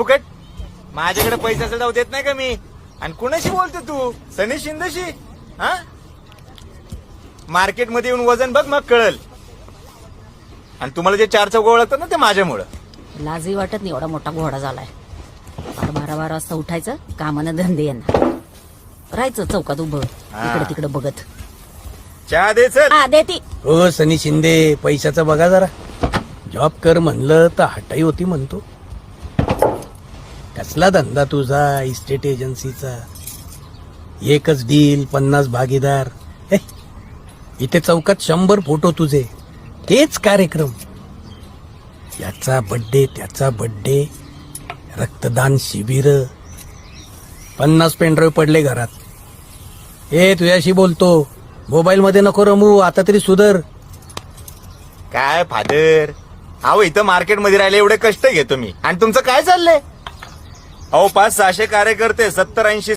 फुकट. माझ्याकडे पैसे असेल तर देत नाही का मी? आणि कुणाशी बोलतो तू? सनी शिंदेशी? हा, मार्केटमध्ये येऊन वजन बघ, मग कळल. आणि तुम्हाला जे 4 चौघ ओळखतात ना, ते माझ्यामुळं. लाजही वाटत नाही, एवढा मोठा घोडा झालाय. आता 12 वाजता उठायचं, कामानं धंदे यांना राहायचं चौकात उभं इकडे तिकडे बघत. चहा दे चल. हा देती. हो सनी शिंदे, पैशाचं बघा जरा. जॉब कर म्हणलं तर हटाई होती म्हणतो. कसला धंदा तुझा इस्टेट एजन्सीचा? एकच डील, 50 भागीदार. हे, इथे चौकात 100 फोटो तुझे, तेच कार्यक्रम. याचा बड्डे, त्याचा बड्डे, रक्तदान शिबिर, 50 पेनड्राईव्ह पडले घरात. हे तुझ्याशी बोलतो, मोबाईल मध्ये नको रमू, आता तरी सुधर. काय फादर, अहो इथं मार्केटमध्ये राहिले एवढे कष्ट घेतो मी, आणि तुमचं काय चाललंय? अहो 500-600 कार्यकर्ते, 70-80